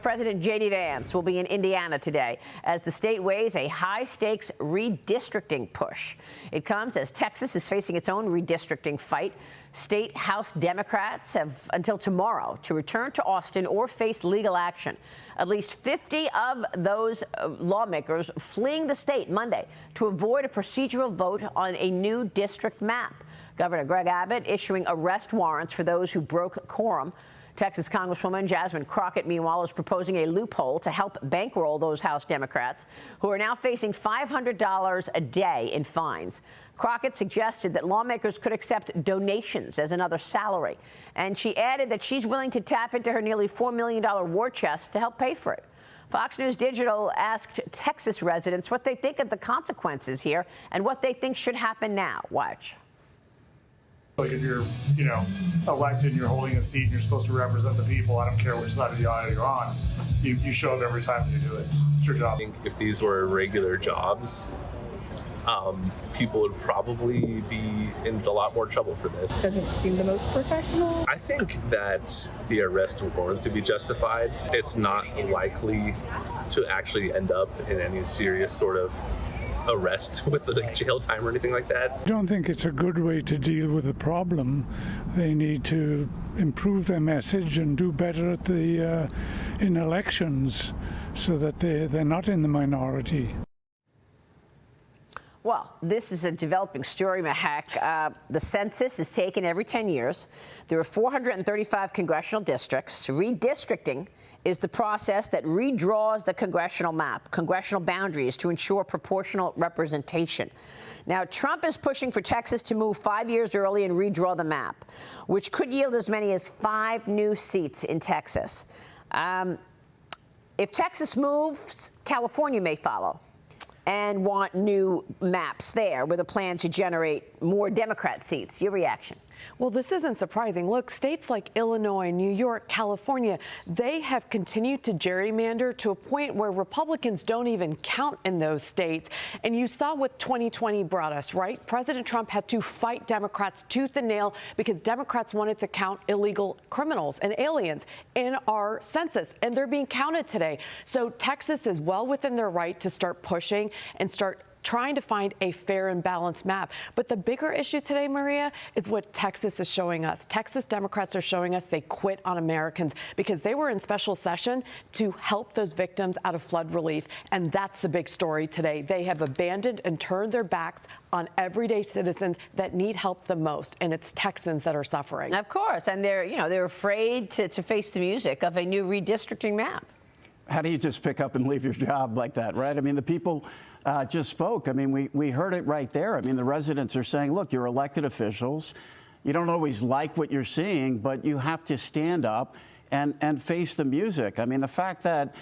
President J.D. Vance will be in Indiana today as the state weighs a high-stakes redistricting push. It comes as Texas is facing its own redistricting fight. State House Democrats have until tomorrow to return to Austin or face legal action. At least 50 of those lawmakers fleeing the state Monday to avoid a procedural vote on a new district map. Governor Greg Abbott issuing arrest warrants for those who broke quorum. Texas Congresswoman Jasmine Crockett, meanwhile, is proposing a loophole to help bankroll those House Democrats who are now facing $500 a day in fines. Crockett suggested that lawmakers could accept donations as another salary, and she added that she's willing to tap into her nearly $4 million war chest to help pay for it. Fox News Digital asked Texas residents what they think of the consequences here and what they think should happen now. Watch. Like if you're, elected and you're holding a seat and you're supposed to represent the people, I don't care which side of the aisle you're on, you show up every time you do it. It's your job. I think if these were regular jobs, people would probably be in a lot more trouble for this. Doesn't seem the most professional. I think that the arrest warrants would be justified. It's not likely to actually end up in any serious sort of arrest with like jail time or anything like that. I don't think it's a good way to deal with the problem. They need to improve their message and do better at in elections so that they're not in the minority. Well, this is a developing story, Mahak. The census is taken every 10 years. There are 435 congressional districts. Redistricting is the process that redraws the congressional map, congressional boundaries to ensure proportional representation. Now, Trump is pushing for Texas to move 5 years early and redraw the map, which could yield as many as 5 new seats in Texas. If Texas moves, California may follow and want new maps there with a plan to generate more Democrat seats. Your reaction? Well, this isn't surprising. Look, states like Illinois, New York, California, they have continued to gerrymander to a point where Republicans don't even count in those states. And you saw what 2020 brought us, right? President Trump had to fight Democrats tooth and nail because Democrats wanted to count illegal criminals and aliens in our census, and they're being counted today. So Texas is well within their right to start pushing and start trying to find a fair and balanced map. But the bigger issue today, Maria, is what Texas is showing us. Texas Democrats are showing us they quit on Americans because they were in special session to help those victims out of flood relief. And that's the big story today. They have abandoned and turned their backs on everyday citizens that need help the most. And it's Texans that are suffering. Of course. And they're afraid to face the music of a new redistricting map. How do you just pick up and leave your job like that, right? I mean, the people just spoke. I mean, we heard it right there. I mean, the residents are saying, look, you're elected officials. You don't always like what you're seeing, but you have to stand up and face the music. I mean, the fact that,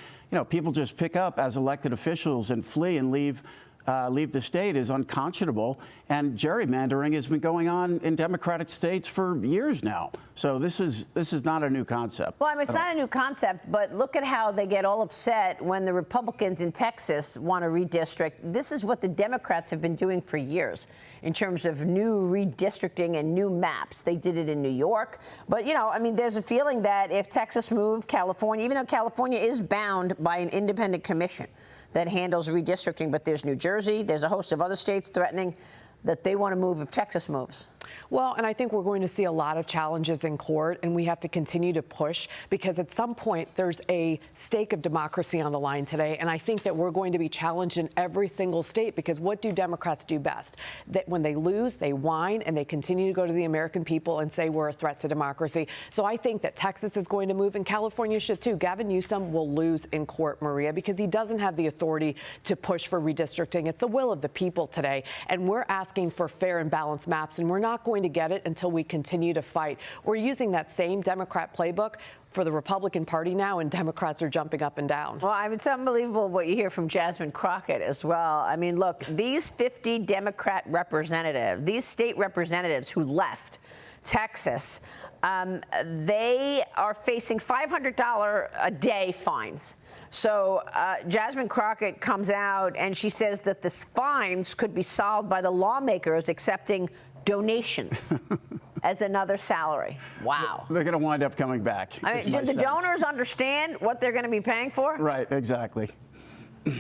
people just pick up as elected officials and flee and leave the state is unconscionable. And gerrymandering has been going on in Democratic states for years now. So this is not a new concept. Well, I mean, it's not a new concept, but look at how they get all upset when the Republicans in Texas want to redistrict. This is what the Democrats have been doing for years in terms of new redistricting and new maps. They did it in New York. But, I mean, there's a feeling that if Texas moved, California, even though California is bound by an independent commission that handles redistricting, but there's New Jersey, there's a host of other states threatening that they want to move if Texas moves. Well, and I think we're going to see a lot of challenges in court, and we have to continue to push because at some point there's a stake of democracy on the line today. And I think that we're going to be challenged in every single state because what do Democrats do best? That when they lose, they whine and they continue to go to the American people and say we're a threat to democracy. So I think that Texas is going to move and California should too. Gavin Newsom will lose in court, Maria, because he doesn't have the authority to push for redistricting. It's the will of the people today. And we're asking for fair and balanced maps, and we're not going to get it until we continue to fight. We're using that same Democrat playbook for the Republican Party now, and Democrats are jumping up and down. Well, I mean, it's unbelievable what you hear from Jasmine Crockett as well. I mean, look, these 50 Democrat representatives, these state representatives who left Texas, they are facing $500 a day fines. So Jasmine Crockett comes out and she says that the fines could be solved by the lawmakers accepting donations as another salary. Wow. They're going to wind up coming back. I mean, is my do the sense. donors understand what they're going to be paying for? Right, exactly.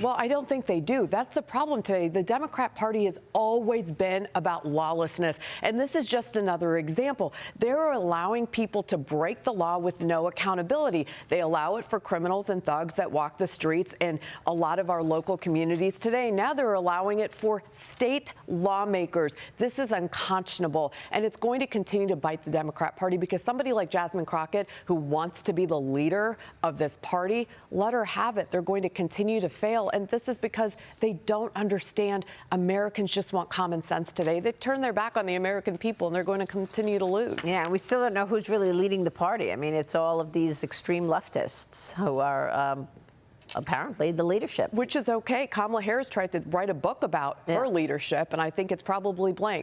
Well, I don't think they do. That's the problem today. The Democrat Party has always been about lawlessness. And this is just another example. They're allowing people to break the law with no accountability. They allow it for criminals and thugs that walk the streets in a lot of our local communities today. Now they're allowing it for state lawmakers. This is unconscionable. And it's going to continue to bite the Democrat Party because somebody like Jasmine Crockett, who wants to be the leader of this party, let her have it. They're going to continue to fail. And this is because they don't understand Americans just want common sense today. They've turned their back on the American people, and they're going to continue to lose. Yeah, and we still don't know who's really leading the party. I mean, it's all of these extreme leftists who are apparently the leadership. Which is okay. Kamala Harris tried to write a book about her leadership, and I think it's probably blank.